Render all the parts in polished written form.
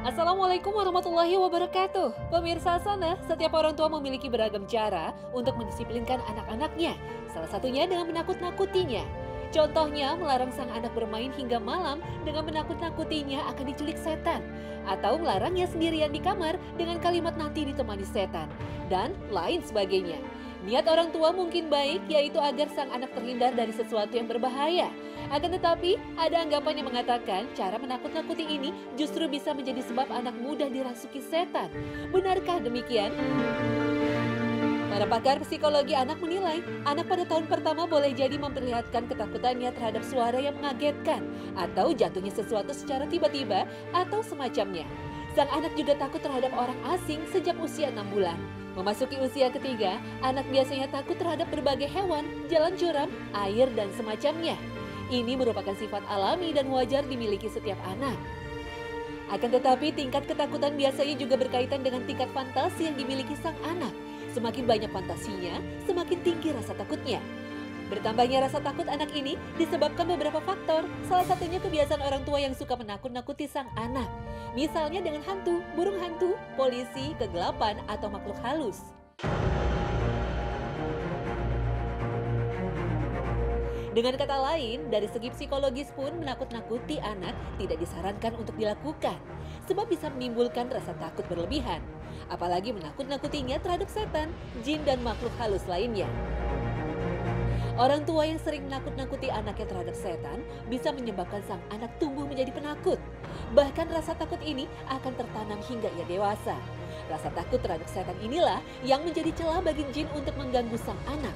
Assalamualaikum warahmatullahi wabarakatuh. Pemirsa sana, setiap orang tua memiliki beragam cara untuk mendisiplinkan anak-anaknya. Salah satunya dengan menakut-nakutinya. Contohnya, melarang sang anak bermain hingga malam dengan menakut-nakutinya akan diculik setan. Atau melarangnya sendirian di kamar dengan kalimat nanti ditemani setan. Dan lain sebagainya. Niat orang tua mungkin baik, yaitu agar sang anak terhindar dari sesuatu yang berbahaya. Akan tetapi, ada anggapan yang mengatakan cara menakut-nakuti ini justru bisa menjadi sebab anak mudah dirasuki setan. Benarkah demikian? Para pakar psikologi anak menilai, anak pada tahun pertama boleh jadi memperlihatkan ketakutannya terhadap suara yang mengagetkan, atau jatuhnya sesuatu secara tiba-tiba, atau semacamnya. Sang anak juga takut terhadap orang asing sejak usia 6 bulan. Memasuki usia ketiga, anak biasanya takut terhadap berbagai hewan, jalan curam, air, dan semacamnya. Ini merupakan sifat alami dan wajar dimiliki setiap anak. Akan tetapi, tingkat ketakutan biasanya juga berkaitan dengan tingkat fantasi yang dimiliki sang anak. Semakin banyak fantasinya, semakin tinggi rasa takutnya. Bertambahnya rasa takut anak ini disebabkan beberapa faktor. Salah satunya kebiasaan orang tua yang suka menakut-nakuti sang anak. Misalnya dengan hantu, burung hantu, polisi, kegelapan, atau makhluk halus. Dengan kata lain, dari segi psikologis pun menakut-nakuti anak tidak disarankan untuk dilakukan. Sebab bisa menimbulkan rasa takut berlebihan. Apalagi menakut-nakutinya terhadap setan, jin, dan makhluk halus lainnya. Orang tua yang sering menakut-nakuti anaknya terhadap setan bisa menyebabkan sang anak tumbuh menjadi penakut. Bahkan rasa takut ini akan tertanam hingga ia dewasa. Rasa takut terhadap setan inilah yang menjadi celah bagi jin untuk mengganggu sang anak.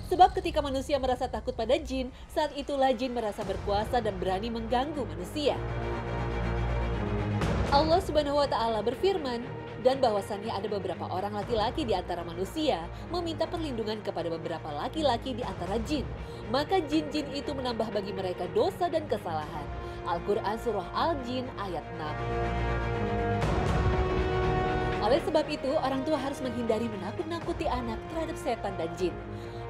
Sebab ketika manusia merasa takut pada jin, saat itulah jin merasa berkuasa dan berani mengganggu manusia. Allah Subhanahu wa Ta'ala berfirman, dan bahwasannya ada beberapa orang laki-laki di antara manusia meminta perlindungan kepada beberapa laki-laki di antara jin. Maka jin-jin itu menambah bagi mereka dosa dan kesalahan. Al-Quran Surah Al-Jin ayat 6. Oleh sebab itu, orang tua harus menghindari menakut-nakuti anak terhadap setan dan jin.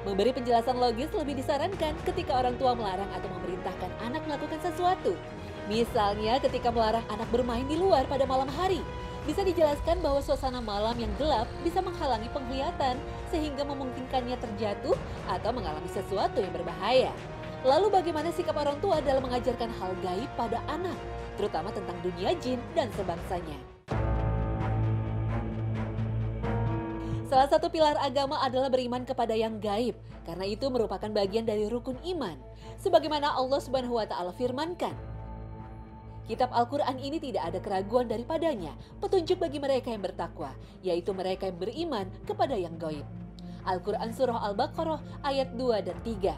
Memberi penjelasan logis lebih disarankan ketika orang tua melarang atau memerintahkan anak melakukan sesuatu. Misalnya ketika melarang anak bermain di luar pada malam hari. Bisa dijelaskan bahwa suasana malam yang gelap bisa menghalangi penglihatan sehingga memungkinkannya terjatuh atau mengalami sesuatu yang berbahaya. Lalu bagaimana sikap orang tua dalam mengajarkan hal gaib pada anak, terutama tentang dunia jin dan sebangsanya? Salah satu pilar agama adalah beriman kepada yang gaib, karena itu merupakan bagian dari rukun iman. Sebagaimana Allah Subhanahu wa Ta'ala firmankan, Kitab Al-Quran ini tidak ada keraguan daripadanya, petunjuk bagi mereka yang bertakwa, yaitu mereka yang beriman kepada yang gaib. Al-Quran Surah Al-Baqarah ayat 2 dan 3.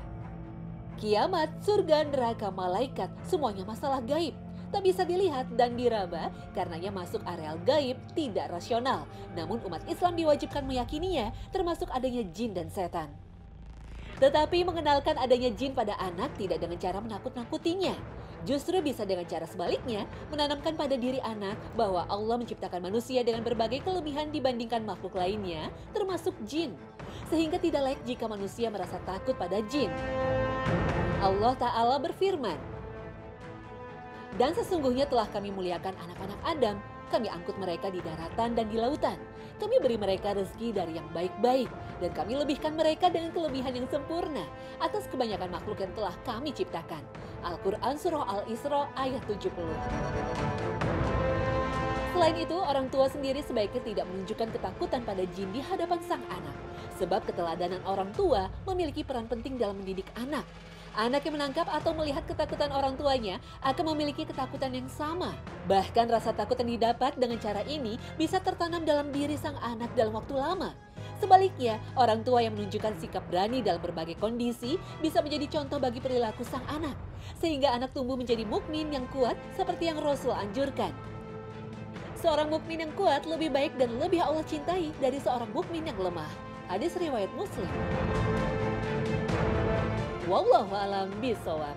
Kiamat, surga, neraka, malaikat, semuanya masalah gaib. Tak bisa dilihat dan diraba karenanya masuk areal gaib tidak rasional. Namun umat Islam diwajibkan meyakininya termasuk adanya jin dan setan. Tetapi mengenalkan adanya jin pada anak tidak dengan cara menakut-nakutinya. Justru bisa dengan cara sebaliknya, menanamkan pada diri anak bahwa Allah menciptakan manusia dengan berbagai kelebihan dibandingkan makhluk lainnya, termasuk jin. Sehingga tidak layak jika manusia merasa takut pada jin. Allah Ta'ala berfirman, dan sesungguhnya telah kami muliakan anak-anak Adam, kami angkut mereka di daratan dan di lautan. Kami beri mereka rezeki dari yang baik-baik, dan kami lebihkan mereka dengan kelebihan yang sempurna atas kebanyakan makhluk yang telah kami ciptakan. Al-Quran Surah Al-Isra ayat 70. Selain itu, orang tua sendiri sebaiknya tidak menunjukkan ketakutan pada jin di hadapan sang anak. Sebab keteladanan orang tua memiliki peran penting dalam mendidik anak. Anak yang menangkap atau melihat ketakutan orang tuanya akan memiliki ketakutan yang sama. Bahkan rasa takut yang didapat dengan cara ini bisa tertanam dalam diri sang anak dalam waktu lama. Sebaliknya, orang tua yang menunjukkan sikap berani dalam berbagai kondisi bisa menjadi contoh bagi perilaku sang anak. Sehingga anak tumbuh menjadi mukmin yang kuat seperti yang Rasul anjurkan. Seorang mukmin yang kuat lebih baik dan lebih Allah cintai dari seorang mukmin yang lemah. Hadis riwayat Muslim. Wallahu a'lam bishawab.